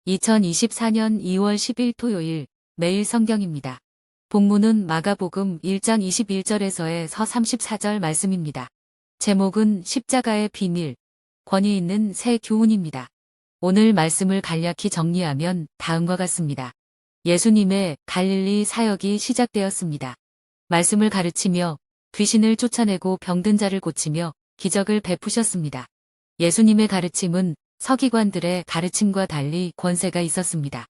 2024년 2월 10일 토요일 매일 성경입니다. 본문은 마가복음 1장 21절에서의 서 34절 말씀입니다. 제목은 십자가의 비밀, 권위 있는 새 교훈입니다. 오늘 말씀을 간략히 정리하면 다음과 같습니다. 예수님의 갈릴리 사역이 시작되었습니다. 말씀을 가르치며 귀신을 쫓아내고 병든 자를 고치며 기적을 베푸셨습니다. 예수님의 가르침은 서기관들의 가르침과 달리 권세가 있었습니다.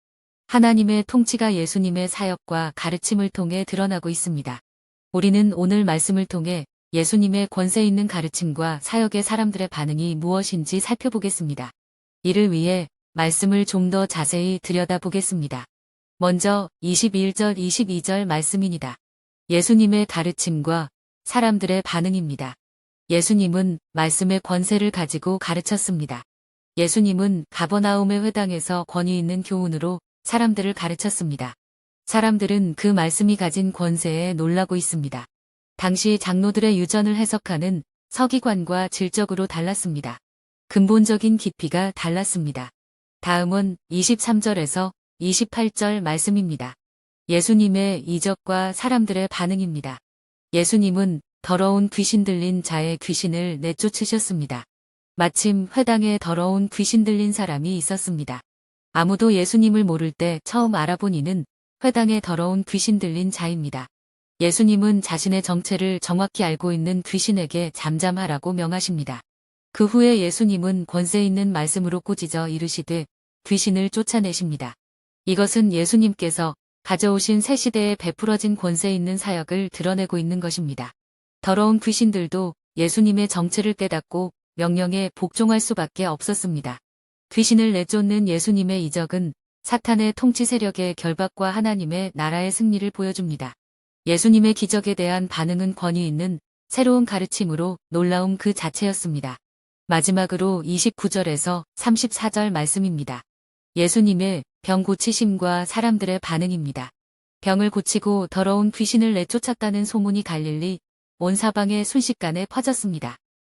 하나님의 통치가 예수님의 사역과 가르침을 통해 드러나고 있습니다. 우리는 오늘 말씀을 통해 예수님의 권세 있는 가르침과 사역의 사람들의 반응이 무엇인지 살펴보겠습니다. 이를 위해 말씀을 좀 더 자세히 들여다보겠습니다. 먼저 21절 22절 말씀입니다. 예수님의 가르침과 사람들의 반응입니다. 예수님은 말씀의 권세를 가지고 가르쳤습니다. 예수님은 가버나움의 회당에서 권위 있는 교훈으로 사람들을 가르쳤습니다. 사람들은 그 말씀이 가진 권세에 놀라고 있습니다. 당시 장로들의 유전을 해석하는 서기관과 질적으로 달랐습니다. 근본적인 깊이가 달랐습니다. 다음은 23절에서 28절 말씀입니다. 예수님의 이적과 사람들의 반응입니다. 예수님은 더러운 귀신 들린 자의 귀신을 내쫓으셨습니다. 마침 회당에 더러운 귀신 들린 사람이 있었습니다. 아무도 예수님을 모를 때 처음 알아본 이는 회당에 더러운 귀신 들린 자입니다. 예수님은 자신의 정체를 정확히 알고 있는 귀신에게 잠잠하라고 명하십니다. 그 후에 예수님은 권세 있는 말씀으로 꾸짖어 이르시되 귀신을 쫓아내십니다. 이것은 예수님께서 가져오신 새 시대에 베풀어진 권세 있는 사역을 드러내고 있는 것입니다. 더러운 귀신들도 예수님의 정체를 깨닫고 명령에 복종할 수밖에 없었습니다. 귀신을 내쫓는 예수님의 이적은 사탄의 통치 세력의 결박과 하나님의 나라의 승리를 보여줍니다. 예수님의 기적에 대한 반응은 권위 있는 새로운 가르침으로 놀라움 그 자체였습니다. 마지막으로 29절에서 34절 말씀입니다. 예수님의 병 고치심과 사람들의 반응입니다. 병을 고치고 더러운 귀신을 내쫓았다는 소문이 갈릴리 온 사방에 순식간에 퍼졌습니다.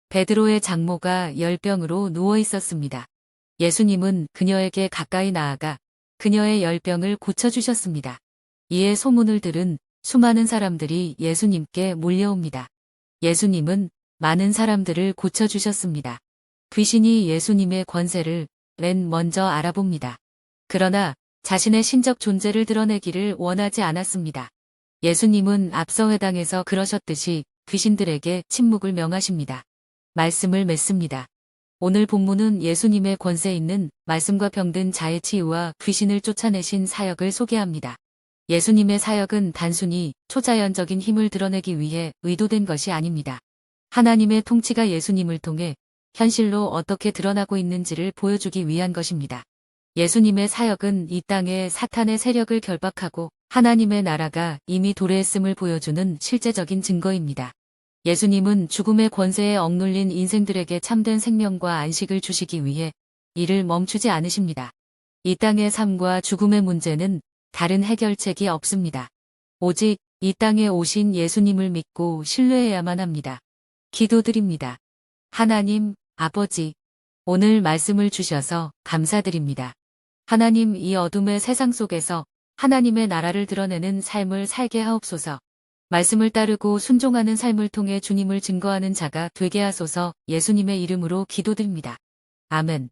베드로의 장모가 열병으로 누워 있었습니다. 예수님은 그녀에게 가까이 나아가 그녀의 열병을 고쳐주셨습니다. 이에 소문을 들은 수많은 사람들이 예수님께 몰려옵니다. 예수님은 많은 사람들을 고쳐주셨습니다. 귀신이 예수님의 권세를 맨 먼저 알아봅니다. 그러나 자신의 신적 존재를 드러내기를 원하지 않았습니다. 예수님은 앞서 회당에서 그러셨듯이 귀신들에게 침묵을 명하십니다. 말씀을 맺습니다. 오늘 본문은 예수님의 권세 있는 말씀과 병든 자의 치유와 귀신을 쫓아내신 사역을 소개합니다. 예수님의 사역은 단순히 초자연적인 힘을 드러내기 위해 의도된 것이 아닙니다. 하나님의 통치가 예수님을 통해 현실로 어떻게 드러나고 있는지를 보여주기 위한 것입니다. 예수님의 사역은 이 땅에 사탄의 세력을 결박하고 하나님의 나라가 이미 도래했음을 보여주는 실제적인 증거입니다. 예수님은 죽음의 권세에 억눌린 인생들에게 참된 생명과 안식을 주시기 위해 이를 멈추지 않으십니다. 이 땅의 삶과 죽음의 문제는 다른 해결책이 없습니다. 오직 이 땅에 오신 예수님을 믿고 신뢰해야만 합니다. 기도드립니다. 하나님, 아버지, 오늘 말씀을 주셔서 감사드립니다. 하나님, 이 어둠의 세상 속에서 하나님의 나라를 드러내는 삶을 살게 하옵소서. 말씀을 따르고 순종하는 삶을 통해 주님을 증거하는 자가 되게 하소서. 예수님의 이름으로 기도드립니다. 아멘.